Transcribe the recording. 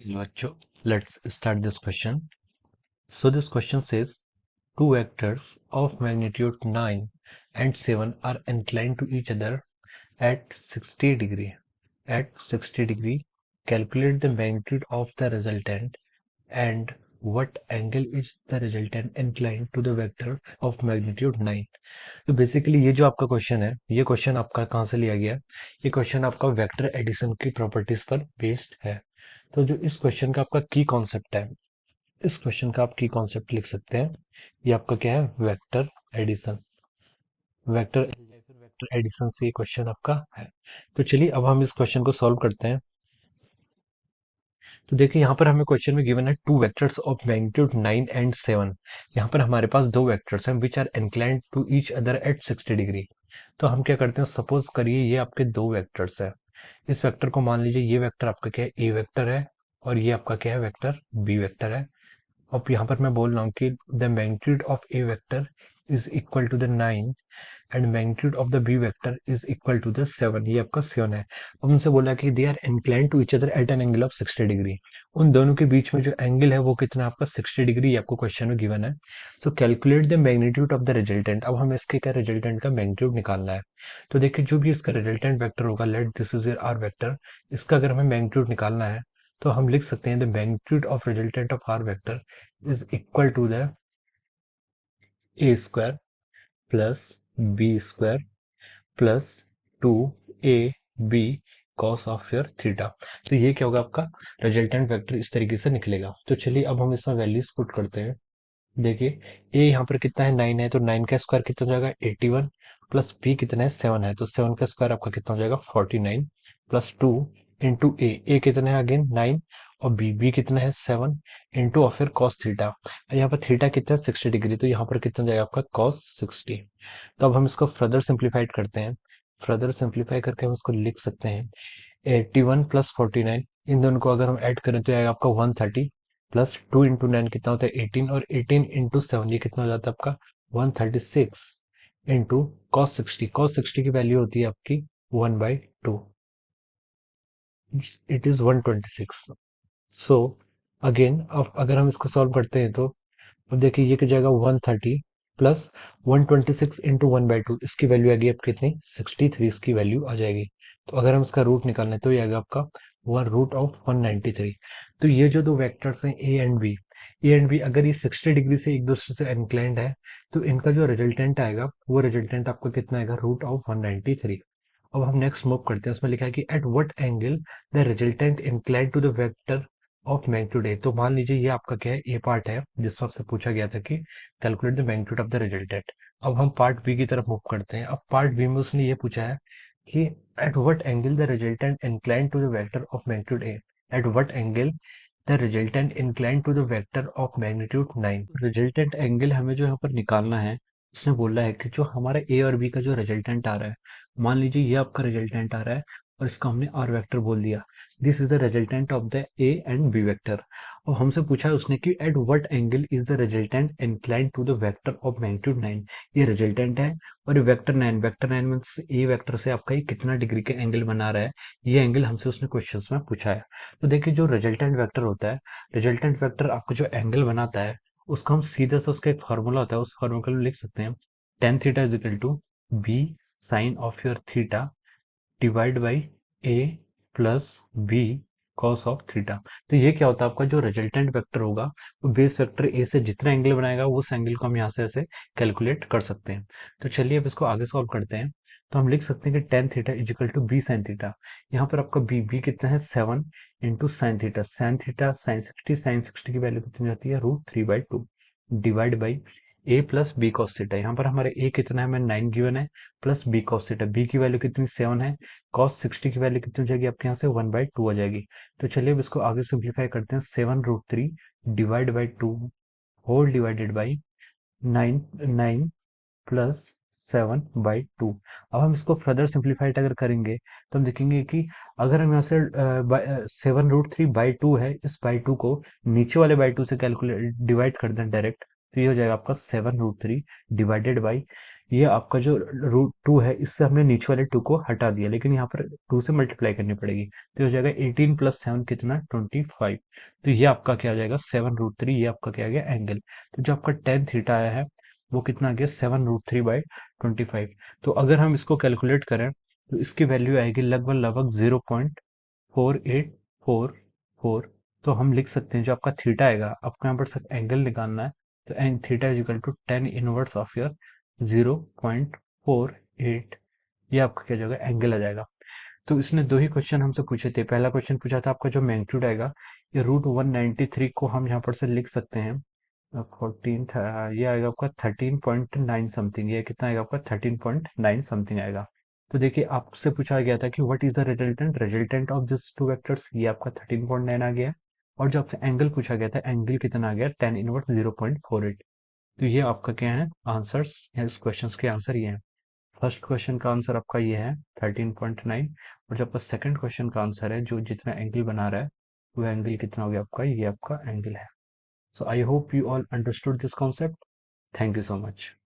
Bachcho, let's start this question. So this question says two vectors of magnitude 9 and 7 are inclined to each other at 60 degree. At 60 degree, calculate the magnitude of the resultant and what angle is the resultant inclined to the vector of magnitude 9. तो basically ये जो आपका question है, ये question आपका कहाँ से लिया गया? ये क्वेश्चन आपका वेक्टर एडिशन की प्रॉपर्टीज पर बेस्ड है। तो जो इस क्वेश्चन का आपका की कॉन्सेप्ट है, इस क्वेश्चन का आप की कॉन्सेप्ट लिख सकते हैं। ये आपका क्या है? Vector addition. वेक्टर एडिशन से ये क्वेश्चन आपका है। तो चलिए अब हम इस क्वेश्चन को सॉल्व करते हैं। तो देखिए यहाँ पर हमें क्वेश्चन में गिवन है two vectors of magnitude 9 and 7। यहाँ पर हमारे पास दो वेक्टर्स हैं which are inclined to each other at 60 degree. तो हम क्या करते हैं, सपोज करिए ये आपके दो वेक्टर्स है। इस वेक्टर को मान लीजिए ये वेक्टर आपका क्या है? ए वेक्टर है, और ये आपका क्या है? वेक्टर बी वेक्टर है। अब यहाँ पर मैं बोल रहा हूँ कि the magnitude of A vector is equal to the 9 and magnitude of the B vector is equal to the 7। ये आपका 7 है। अब उनसे बोला कि they are incline to each other at an angle of 60 degree. उन दोनों के बीच में जो एंगल है वो कितना आपका 60 डिग्री, ये आपको क्वेश्चन में गिवन है। सो calculate the magnitude of the resultant. अब हमें इसके क्या रिजल्टेंट का मैग्नीट्यूड निकालना है। तो देखिए जो भी इसका रिजल्टेंट वेक्टर होगा, let this is R vector, इसका अगर हमें मैग्नीट्यूड निकालना है तो हम लिख सकते हैं the magnitude of resultant of R vector is equal to the A square plus B square plus 2ab cos of your theta. तो ये क्या होगा? आपका रिजल्टेंट वेक्टर इस तरीके से निकलेगा। तो चलिए अब हम इसमें वैल्यूज पुट करते हैं। देखिए ए यहाँ पर कितना है? 9 है, तो 9 का स्क्वायर कितना हो जाएगा? 81 प्लस बी कितना है? 7 है, तो 7 का स्क्वायर आपका कितना हो जाएगा? 49 प्लस 2 इंटू ए कितना है? अगेन 9, और बी कितना है? 7 इंटू और फिर कॉस थीटा। यहाँ पर थीटा कितना है? 60 डिग्री, तो यहाँ पर कितना जाएगा आपका? कॉस 60। तो अब हम इसको फर्दर सिंप्लीफाइड करते हैं। फर्दर सिंप्लीफाई करके हम इसको लिख सकते हैं 81 प्लस 49, इन दोनों को अगर हम ऐड करें तो आएगा आपका 130 प्लस 2 इंटू 9 कितना होता है? 18, और 18 इंटू 7 ये कितना हो जाता है आपका? 136 इंटू कॉस 60। कॉस 60 की वैल्यू होती है आपकी 1/2, इट इज 126। सो अगेन अब अगर हम इसको सॉल्व करते हैं तो अब देखिए ये क्या जाएगा? 130 प्लस 126 इंटू 1/2, इसकी वैल्यू आएगी आपकी कितनी? 63 इसकी वैल्यू आ जाएगी। तो अगर हम इसका रूट निकालने तो ये आएगा आपका 1√193। तो ये जो दो वेक्टर्स हैं ए एंड बी अगर ये 60 डिग्री से एक दूसरे से इंक्लाइंड है, तो इनका जो रिजल्टेंट आएगा वो रिजल्टेंट आपका कितना आएगा? √193। अब हम नेक्स्ट मूव करते हैं। उसमें लिखा है कि at what angle the resultant inclined to the vector of magnitude A. तो मान लीजिए ये आपका क्या है? ए पार्ट है जिसमें आपसे पूछा गया था कि calculate the magnitude of the resultant. अब हम पार्ट बी की तरफ मूव करते हैं। अब पार्ट बी में उसने ये पूछा है कि at what angle the resultant incline to the vector of magnitude A. At what angle the resultant incline to the vector of magnitude 9। Resultant angle हमें जो यहाँ पर निकालना है, उसने बोला है कि जो हमारा ए और बी का जो रिजल्टेंट आ रहा है, मान लीजिए ये आपका रिजल्टेंट आ रहा है और इसको हमने आर वेक्टर बोल दिया। This is the resultant of the A and B vector. और हमसे पूछा है उसने कि at what angle is the resultant incline to the vector of magnitude 9। ये रिजल्टेंट है, और ये वेक्टर 9 मीन्स ए वेक्टर से आपका ये कितना डिग्री के एंगल बना रहा है, ये एंगल हमसे उसने क्वेश्चंस में पूछा है। तो देखिए जो रिजल्टेंट वेक्टर होता है, रिजल्टेंट वेक्टर आपको जो एंगल बनाता है उसका हम सीधा सा, उसका एक फार्मूला होता है, उस फार्मूला में लिख सकते हैं tan theta is equal to B sine of your theta divide by A plus B cos of theta. तो ये क्या होता है? आपका जो रिजल्टेंट वेक्टर होगा वो बेस वेक्टर ए से जितना एंगल बनाएगा उस एंगल को हम यहाँ से ऐसे कैलकुलेट कर सकते हैं। तो चलिए अब इसको आगे सॉल्व करते हैं। तो हम लिख सकते हैं कि tan theta is equal to B sine theta. यहाँ पर आपका बी कितना है? 7 इंटू साइन थीटा साइन 60 की वैल्यू कितनी जाती है? √3/2 divide by A plus B cos theta. यहाँ पर हमारे ए कितना है? हमें 9 गिवन है, plus B cos theta, B की वैल्यू कितनी? 7 है, कॉस 60 की वैल्यू कितनी हो जाएगी आपके यहाँ से? 1/2 आ जाएगी। तो चलिए अब इसको आगे सिंप्लीफाई करते हैं। 7√3 divide by 2 whole divided by 9 plus 7/2। अब हम इसको फर्दर सिंप्लीफाइड अगर करेंगे तो हम देखेंगे कि अगर हम यहाँ से 7√3/2 है, इस बाई टू को नीचे वाले बाई टू से कैलकुलेट डिवाइड कर दें डायरेक्ट, तो ये हो जाएगा आपका 7√3 डिवाइडेड बाई ये आपका जो रूट टू है, इससे हमने नीचे वाले टू को हटा दिया, लेकिन यहाँ पर टू से मल्टीप्लाई करनी पड़ेगी, तो हो जाएगा 18 प्लस 7 कितना, 25। तो ये आपका क्या आ जाएगा, 7√3, ये आपका क्या आ गया, एंगल। तो जो आपका टेन थीटा आया है वो कितना आ गया, 7√3/25। तो अगर हम इसको कैलकुलेट करें तो इसकी वैल्यू आएगी लगभग लगभग 0.4844। तो हम लिख सकते हैं जो आपका थीटा आएगा, आपको यहाँ पर सिर्फ एंगल निकालना है, तो an theta is equal to tan inverse of your 0.48, ये आपका क्या जाएगा, एंगल आ जाएगा। तो इसने दो ही क्वेश्चन हमसे पूछे थे। पहला क्वेश्चन पूछा था आपका जो मैग्नीट्यूड आएगा, ये √193 को हम यहाँ पर से लिख सकते हैं 14 था, ये आएगा आपका 13.9 समथिंग, ये कितना आएगा आपका 13.9 समथिंग आएगा। तो देखिए आपसे पूछा गया था कि what is the resultant resultant of this two vectors, ये आपका 13.9 आ गया। और जो आपसे एंगल पूछा गया था, एंगल कितना आ गया, टेन इनवर्स 0.48। तो ये आपका क्या है, आंसर्स, इस क्वेश्चन के आंसर ये है। फर्स्ट क्वेश्चन का आंसर आपका ये है 13.9, और जो आपका सेकंड क्वेश्चन का आंसर है, जो जितना एंगल बना रहा है वो एंगल कितना हो गया आपका, ये आपका एंगल है। So I hope you all understood this concept. Thank you so much.